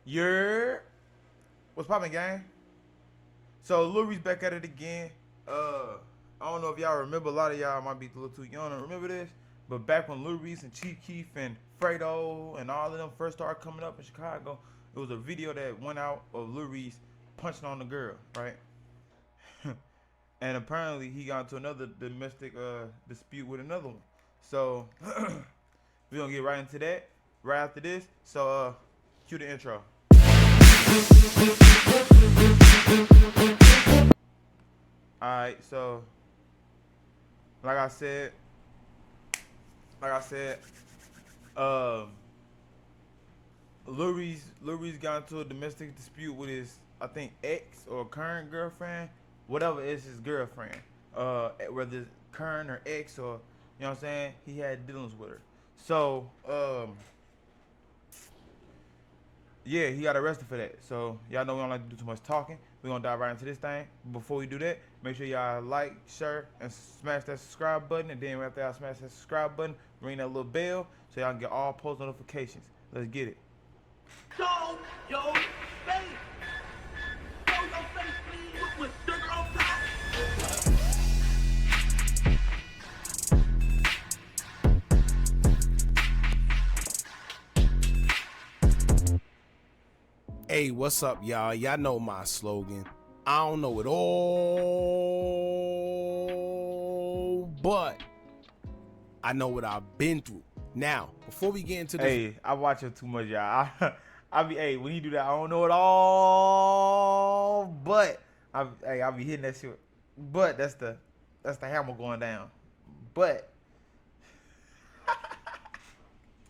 You're what's poppin', gang? So Lil Reese back at it again. I don't know if y'all remember. A lot of y'all might be a little too young to remember this, but back when Lil Reese and Chief Keef and Fredo and all of them first started coming up in Chicago, it was a video that went out of Lil Reese punching on the girl, right? And apparently he got into another domestic dispute with another one. So we're gonna get right into that right after this. So cue the intro. Alright, so like I said, Lil Reese got into a domestic dispute with his, I think, ex or current girlfriend, whatever is his girlfriend. Whether it's current or ex or, you know what I'm saying, he had dealings with her. So, yeah, he got arrested for that. So y'all know we don't like to do too much talking. We're gonna dive right into this thing. Before we do that, make sure y'all like, share, and smash that subscribe button. And then after y'all smash that subscribe button, ring that little bell so y'all can get all post notifications. Let's get it. Show your face. Show your face, please, with sugar on top. Hey, what's up, y'all? Y'all know my slogan. I don't know it all, but I know what I've been through. Now, before we get into this, Hey, I watch it too much, y'all. I be, hey, when you do that, I don't know it all, but I be hitting that shit. But that's the hammer going down. But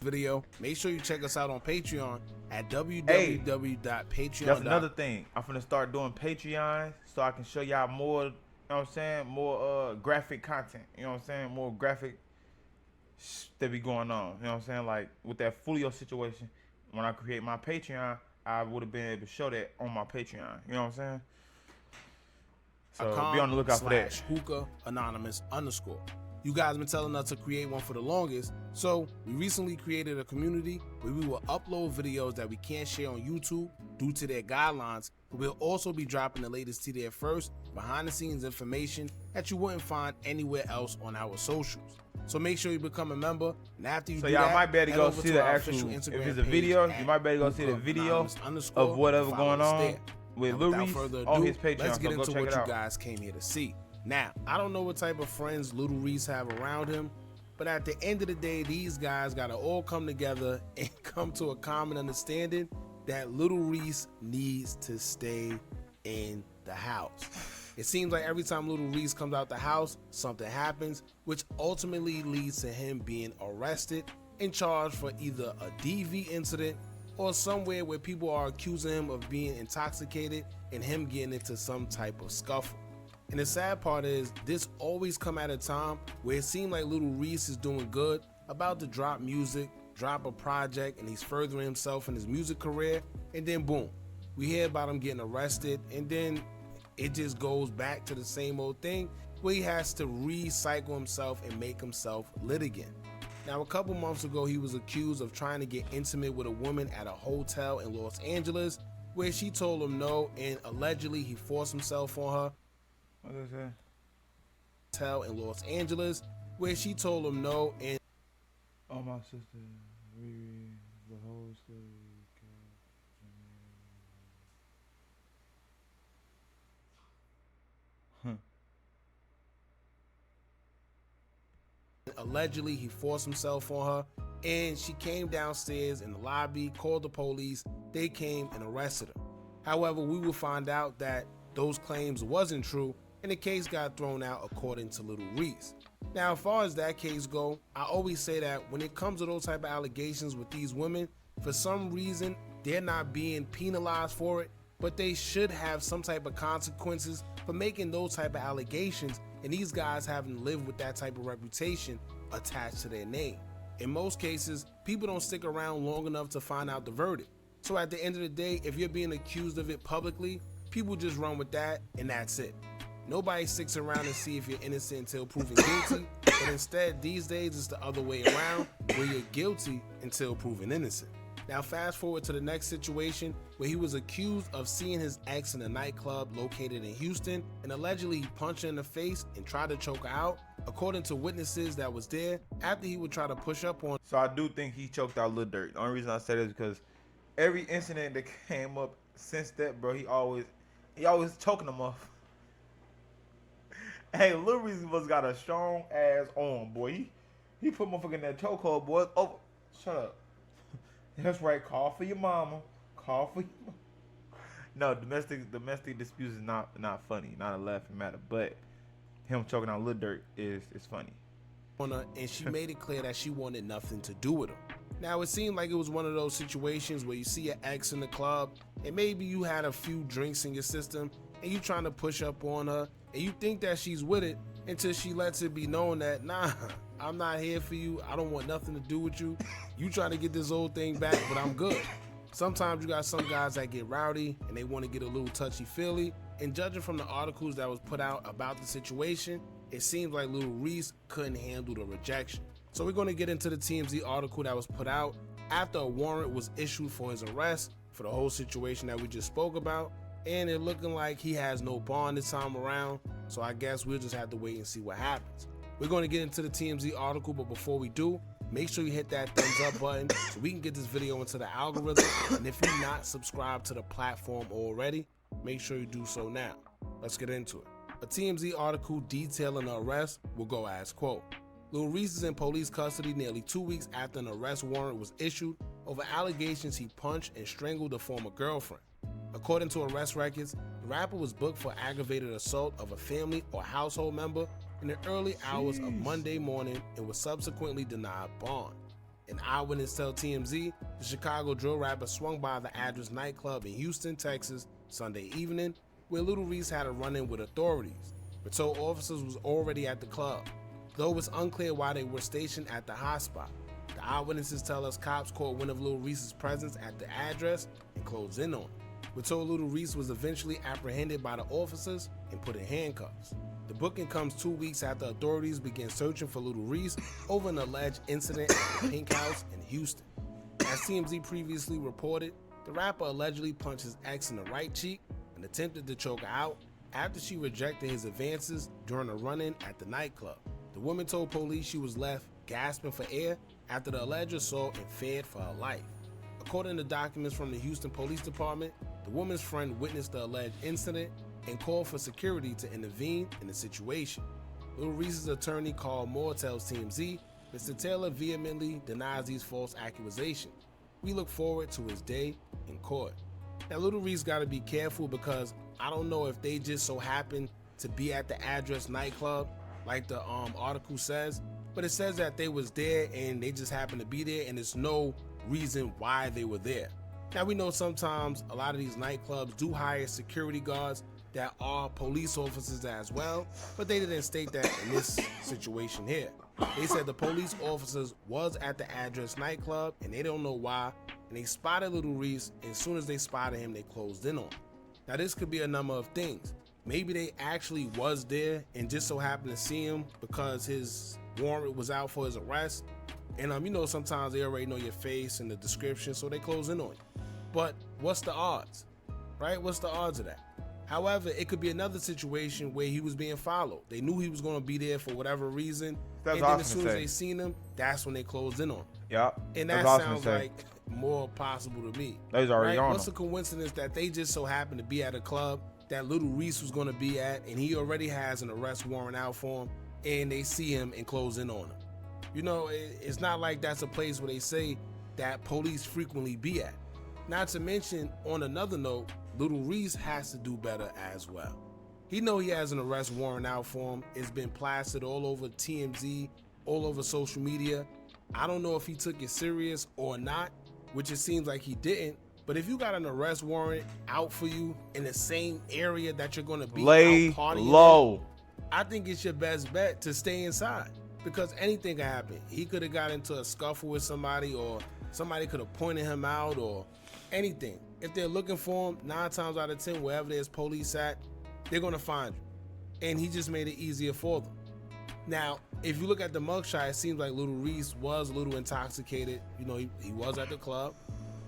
video, make sure you check us out on Patreon at www.patreon.com. that's another thing. I'm finna start doing Patreon so I can show y'all more, you know what I'm saying, more graphic content. You know what I'm saying? More graphic that be going on. You know what I'm saying? Like with that Fulio situation, when I create my Patreon, I would have been able to show that on my Patreon. You know what I'm saying? So be on the lookout for that. Hookah Anonymous _. You guys been telling us to create one for the longest, so we recently created a community where we will upload videos that we can't share on YouTube due to their guidelines, but we'll also be dropping the latest to there first, behind the scenes information that you wouldn't find anywhere else on our socials. So make sure you become a member, and after you So do y'all that, might be able to head go over see to the our actual, official if Instagram it's a page video, you at might be able to go see the Hookah video Anonymous _ of whatever and follow going us on there. with And Lil without Reese further ado, on his Patreon. let's get So go into check what it you out. guys came here to see. Now, I don't know what type of friends Lil Reese have around him, but at the end of the day, these guys gotta all come together and come to a common understanding that Lil Reese needs to stay in the house. It seems like every time Lil Reese comes out the house, something happens, which ultimately leads to him being arrested and charged for either a DV incident or somewhere where people are accusing him of being intoxicated and him getting into some type of scuffle. And the sad part is, this always come at a time where it seems like Lil Reese is doing good, about to drop music, drop a project, and he's furthering himself in his music career, and then boom, we hear about him getting arrested, and then it just goes back to the same old thing where he has to recycle himself and make himself lit again. Now, a couple months ago, he was accused of trying to get intimate with a woman at a hotel in Los Angeles, where she told him no, and allegedly he forced himself on her. What is that? Hotel in Los Angeles, where she told him no, and Oh, my sister, Riri, the whole story. allegedly he forced himself on her, and she came downstairs in the lobby, called the police, they came and arrested her. However, we will find out that those claims wasn't true, and the case got thrown out according to Lil Reese. Now, as far as that case go, I always say that when it comes to those type of allegations with these women, for some reason, they're not being penalized for it, but they should have some type of consequences for making those type of allegations, and these guys having to live with that type of reputation attached to their name. In most cases, people don't stick around long enough to find out the verdict. So at the end of the day, if you're being accused of it publicly, people just run with that, and that's it. Nobody sticks around and see if you're innocent until proven guilty, but instead these days it's the other way around, where you're guilty until proven innocent. Now fast forward to the next situation where he was accused of seeing his ex in a nightclub located in Houston and allegedly he punched her in the face and tried to choke her out, according to witnesses that was there, after he would try to push up on. So I do think he choked out Lil Durk. The only reason I say this is because every incident that came up since that, bro, he always choking him off. Hey, Lil Reese was got a strong ass arm, boy. He put motherfucker in that chokehold, boy. Oh, shut up. That's right. Call for your mama. Call for your mama. No, domestic disputes is not funny, not a laughing matter. But him choking out Lil Durk is funny. On her, and she made it clear that she wanted nothing to do with him. Now it seemed like it was one of those situations where you see your ex in the club and maybe you had a few drinks in your system and you trying to push up on her and you think that she's with it until she lets it be known that, nah, I'm not here for you. I don't want nothing to do with you. You trying to get this old thing back, but I'm good. Sometimes you got some guys that get rowdy and they want to get a little touchy-feely. And judging from the articles that was put out about the situation, it seems like Lil Reese couldn't handle the rejection. So we're going to get into the TMZ article that was put out after a warrant was issued for his arrest for the whole situation that we just spoke about. And it looking like he has no bond this time around. So I guess we'll just have to wait and see what happens. We're going to get into the TMZ article, but before we do, make sure you hit that thumbs up button so we can get this video into the algorithm. And if you're not subscribed to the platform already, make sure you do so now. Let's get into it. A TMZ article detailing the arrest will go as quote, Lil Reese is in police custody nearly 2 weeks after an arrest warrant was issued over allegations he punched and strangled a former girlfriend. According to arrest records, the rapper was booked for aggravated assault of a family or household member in the early hours of Monday morning and was subsequently denied bond. An eyewitness told TMZ the Chicago drill rapper swung by the Address nightclub in Houston, Texas, Sunday evening, where Lil Reese had a run-in with authorities, but told officers was already at the club, though it's unclear why they were stationed at the hotspot. The eyewitnesses tell us cops caught wind of Lil Reese's presence at the address and closed in on him. We're told Lil Reese was eventually apprehended by the officers and put in handcuffs. The booking comes 2 weeks after authorities began searching for Lil Reese over an alleged incident at the Pink House in Houston. As TMZ previously reported, the rapper allegedly punched his ex in the right cheek and attempted to choke her out after she rejected his advances during a run-in at the nightclub. The woman told police she was left gasping for air after the alleged assault and feared for her life. According to documents from the Houston Police Department, the woman's friend witnessed the alleged incident and called for security to intervene in the situation. Lil Reese's attorney, Carl Moore, tells TMZ, Mr. Taylor vehemently denies these false accusations. We look forward to his day in court. Now, Lil Reese got to be careful because I don't know if they just so happen to be at the Address nightclub, like the article says, but it says that they was there and they just happened to be there and there's no reason why they were there. Now, we know sometimes a lot of these nightclubs do hire security guards that are police officers as well, but they didn't state that in this situation here. They said the police officers was at the Address nightclub and they don't know why, and they spotted Lil Reese, and as soon as they spotted him, they closed in on him. Now, this could be a number of things. Maybe they actually was there and just so happened to see him because his warrant was out for his arrest. And you know, sometimes they already know your face and the description, so they close in on you. But what's the odds, right? What's the odds of that? However, it could be another situation where he was being followed. They knew he was going to be there for whatever reason. That's and then as awesome soon to as say. they seen him, that's when they closed in on him. Yeah. And that sounds like more possible to me. They was already on What's him. the coincidence that they just so happened to be at a club that Lil Reese was going to be at, and he already has an arrest warrant out for him, and they see him and close in on him? You know, it's not like that's a place where they say that police frequently be at. Not to mention, on another note, Lil Reese has to do better as well. He know he has an arrest warrant out for him. It's been plastered all over TMZ, all over social media. I don't know if he took it serious or not, which it seems like he didn't. But if you got an arrest warrant out for you in the same area that you're going to be Lay out partying low. in, I think it's your best bet to stay inside because anything can happen. He could have got into a scuffle with somebody, or somebody could have pointed him out, or anything. If they're looking for him, 9 times out of 10, wherever there's police at, they're going to find you. And he just made it easier for them. Now, if you look at the mugshot, it seems like Lil Reese was a little intoxicated. You know, he was at the club.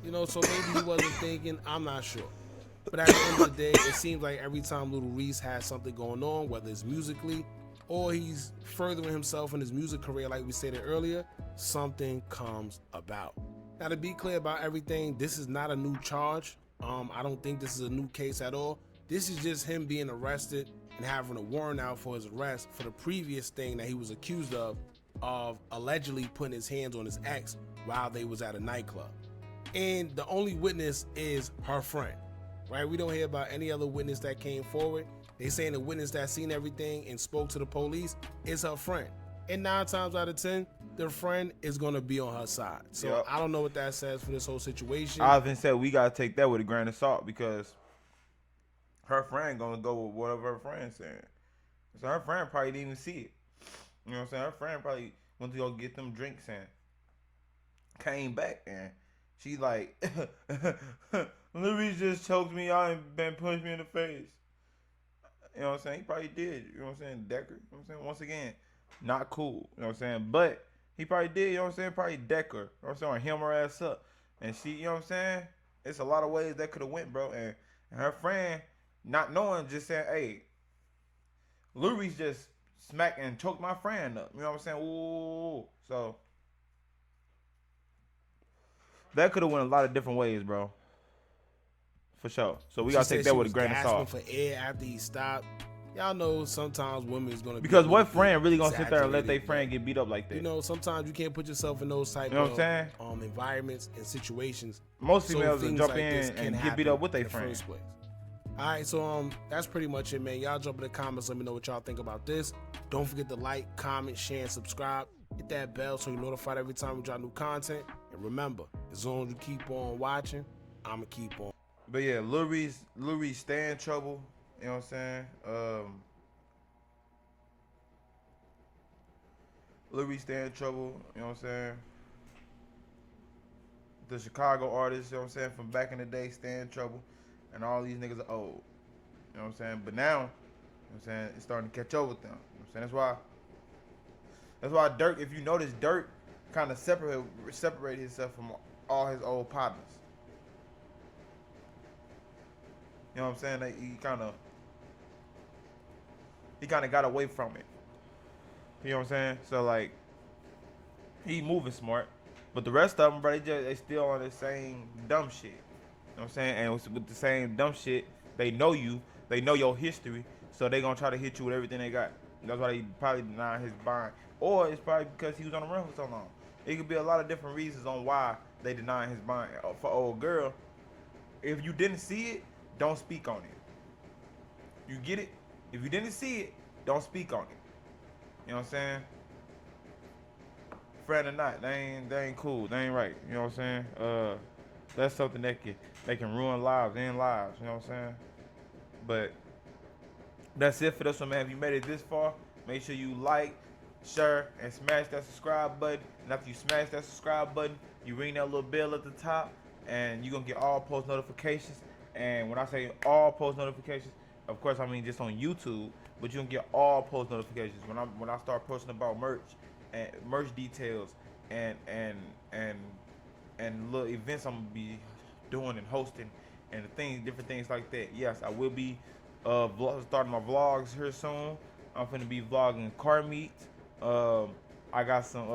You know, so maybe he wasn't thinking. I'm not sure. But at the end of the day, it seems like every time Little Reese has something going on, whether it's musically or he's furthering himself in his music career, like we stated earlier, something comes about. Now, to be clear about everything, this is not a new charge. I don't think this is a new case at all. This is just him being arrested and having a warrant out for his arrest for the previous thing that he was accused of allegedly putting his hands on his ex while they was at a nightclub. And the only witness is her friend, right? We don't hear about any other witness that came forward. They saying the witness that seen everything and spoke to the police is her friend. And 9 times out of 10, the friend is going to be on her side. So Yep. I don't know what that says for this whole situation. I often said we gotta take that with a grain of salt because her friend gonna go with whatever her friend saying. So her friend probably didn't even see it. You know what I'm saying? Her friend probably went to go get them drinks and came back and she like, Louis just choked me out and been punched me in the face. You know what I'm saying? He probably did. You know what I'm saying? Decker. You know what I'm saying? Once again, not cool. You know what I'm saying? But he probably did. You know what I'm saying? Probably Decker. You know what I'm saying? Or hem her ass up. And she, you know what I'm saying? It's a lot of ways that could have went, bro. And her friend, not knowing, just saying, hey, Louis just smacked and choked my friend up. You know what I'm saying? Ooh. So that could have went a lot of different ways, bro. For sure. So we gotta take that with a grain of salt. For air after he stopped. Y'all know sometimes women is gonna Because be what friend really gonna sit there and let their exaggerated, friend get beat up like that? You know, sometimes you can't put yourself in those type You know what I'm of environments and situations. Most So females will things jump like this in can and get happen beat up with in their the friend. first place. All right, so that's pretty much it, man. Y'all jump in the comments. Let me know what y'all think about this. Don't forget to like, comment, share, and subscribe. Hit that bell so you're notified every time we drop new content. And remember, as long as you keep on watching, I'ma keep on. But yeah, Lil Reese stay in trouble. You know what I'm saying? Lil Reese stay in trouble. You know what I'm saying? The Chicago artists, you know what I'm saying, from back in the day stay in trouble. And all these niggas are old. You know what I'm saying? But now, you know what I'm saying, it's starting to catch up with them. You know what I'm saying? That's why Dirk, if you notice, Dirk kind of separated himself from all his old partners. You know what I'm saying? Like, he kind of got away from it. You know what I'm saying? So like, he moving smart, but the rest of them, bro, they still on the same dumb shit. You know what I'm saying? And with the same dumb shit, they know you, they know your history, so they gonna try to hit you with everything they got. That's why he probably denied his bond, or it's probably because he was on the run for so long. It could be a lot of different reasons on why they denied his bond. For old girl, if you didn't see it, don't speak on it. You get it? If you didn't see it, don't speak on it. You know what I'm saying? Friend or not, they ain't cool. They ain't right. You know what I'm saying? That's something that can ruin lives, end lives. You know what I'm saying? But that's it for this one, man. If you made it this far, make sure you like, share, and smash that subscribe button. And after you smash that subscribe button, you ring that little bell at the top, and you're gonna get all post notifications. And when I say all post notifications, of course I mean just on YouTube, but you can get all post notifications when I start posting about merch and merch details and little events I'm gonna be doing and hosting and different things like that. Yes, I will be starting my vlogs here soon. I'm finna be vlogging car meets. I got some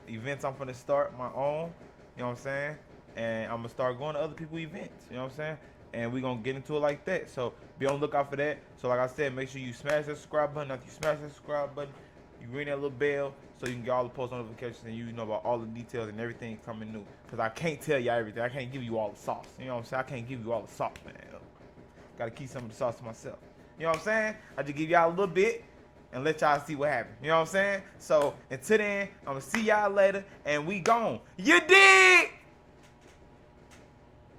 events I'm finna start my own. You know what I'm saying? And I'm gonna start going to other people's events. You know what I'm saying? And we're gonna get into it like that. So be on the lookout for that. So like I said, make sure you smash that subscribe button. After you smash that subscribe button, you ring that little bell so you can get all the post notifications and you know about all the details and everything coming new. Cause I can't tell you everything. I can't give you all the sauce. You know what I'm saying? I can't give you all the sauce, man. Gotta keep some of the sauce to myself. You know what I'm saying? I just give y'all a little bit and let y'all see what happens. You know what I'm saying? So until then, I'm gonna see y'all later and we gone. You dig?